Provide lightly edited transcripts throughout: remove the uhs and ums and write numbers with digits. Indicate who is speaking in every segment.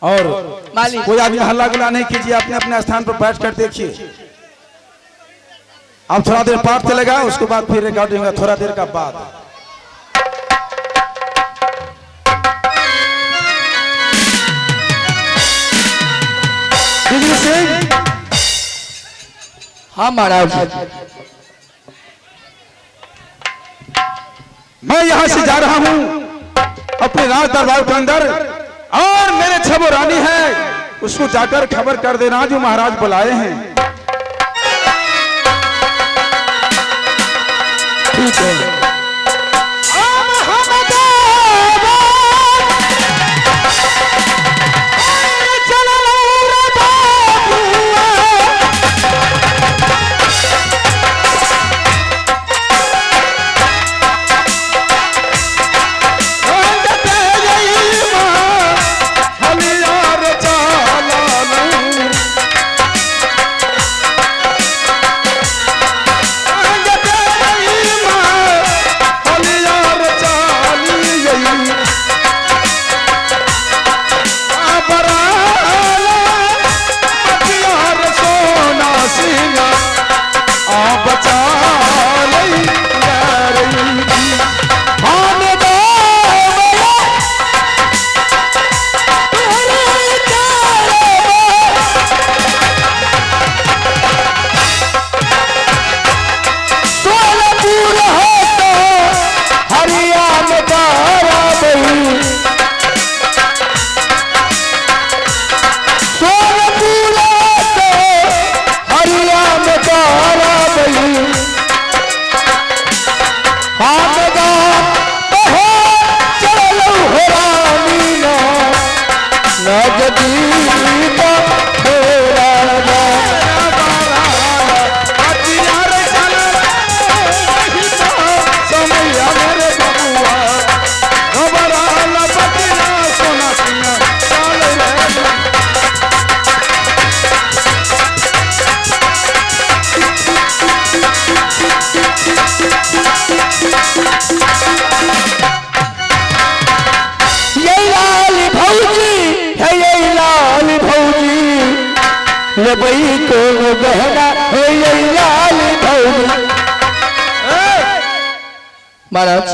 Speaker 1: और
Speaker 2: मालिक
Speaker 1: कोई आदमी हल्ला गुल्ला नहीं कीजिए, अपने अपने स्थान पर बैठ कर देखिए। अब थोड़ा देर पाठ चलेगा, उसके बाद फिर रिकॉर्डिंग होगा थोड़ा देर का बाद। बिजली सिंह,
Speaker 2: हाँ महाराज,
Speaker 1: मैं यहाँ से जा रहा हूँ अपने राज दरबार के अंदर, और मेरे छबो रानी है उसको जाकर खबर कर देना जो महाराज बुलाए हैं। ठीक है।
Speaker 2: बई को बहना महाराज,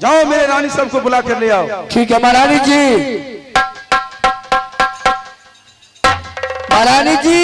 Speaker 1: जाओ मेरे रानी सबको बुला कर ले आओ।
Speaker 2: ठीक है महारानी जी। महारानी जी,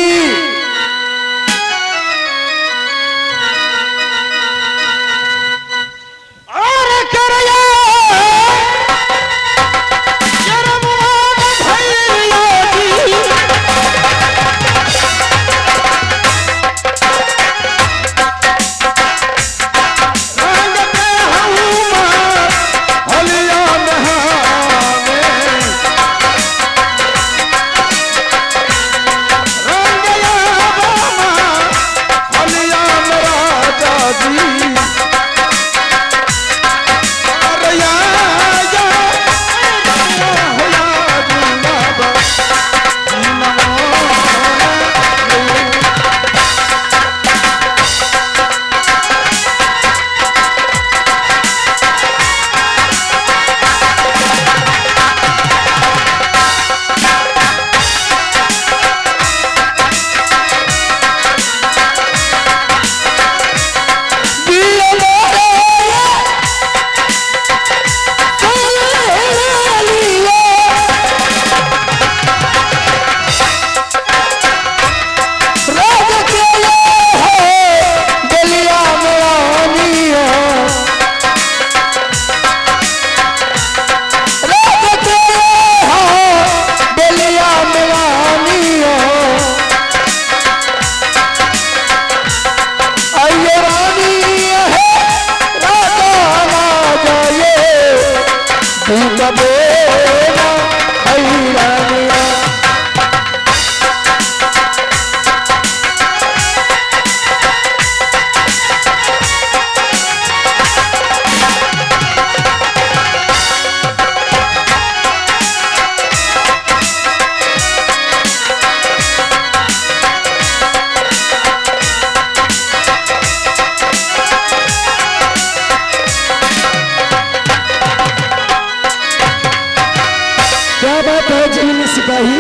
Speaker 3: सिपाही।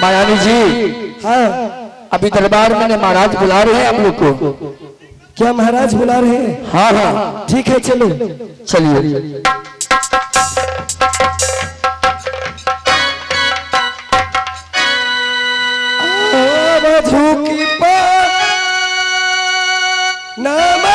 Speaker 2: महारानी जी,
Speaker 3: हाँ,
Speaker 2: अभी दरबार में महाराज बुला रहे हैं हम लोग को।
Speaker 3: क्या महाराज बुला रहे हैं?
Speaker 2: हाँ हाँ,
Speaker 3: ठीक है, चलो।
Speaker 2: चलिए।
Speaker 3: मधु की नाम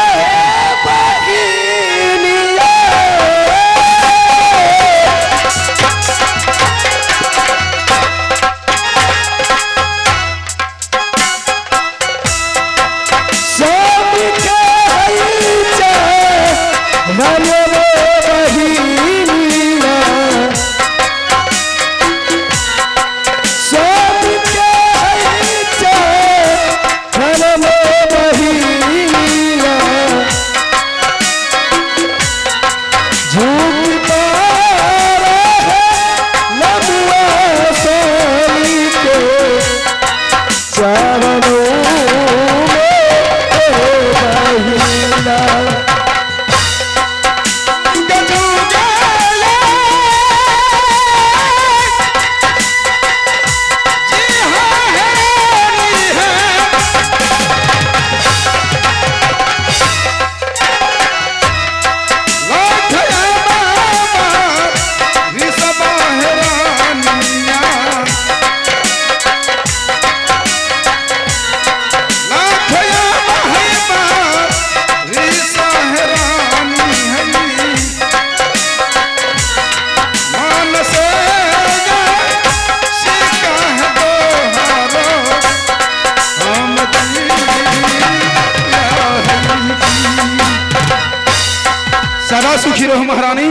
Speaker 1: सदा सुखी रहो महारानी।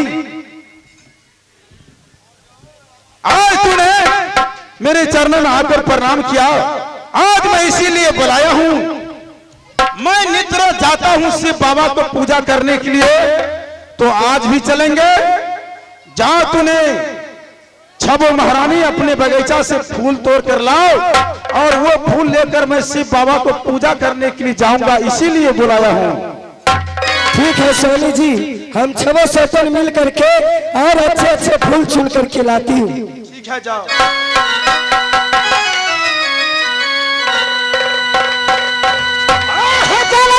Speaker 1: आज तूने मेरे चरणों में आकर प्रणाम किया, आज मैं इसीलिए बुलाया हूं। मैं नित्य जाता हूं शिव बाबा को पूजा करने के लिए, तो आज भी चलेंगे। जहां तूने छबो महारानी अपने बगीचा से फूल तोड़ कर लाओ, और वो फूल लेकर मैं शिव बाबा को पूजा करने के लिए जाऊंगा, इसीलिए बुलाया हूं।
Speaker 3: ठीक है सोनी जी, हम छबो सपन मिल करके और अच्छे अच्छे फूल चुन करके लाती हूँ।
Speaker 1: ठीक है, जाओ।
Speaker 3: चलो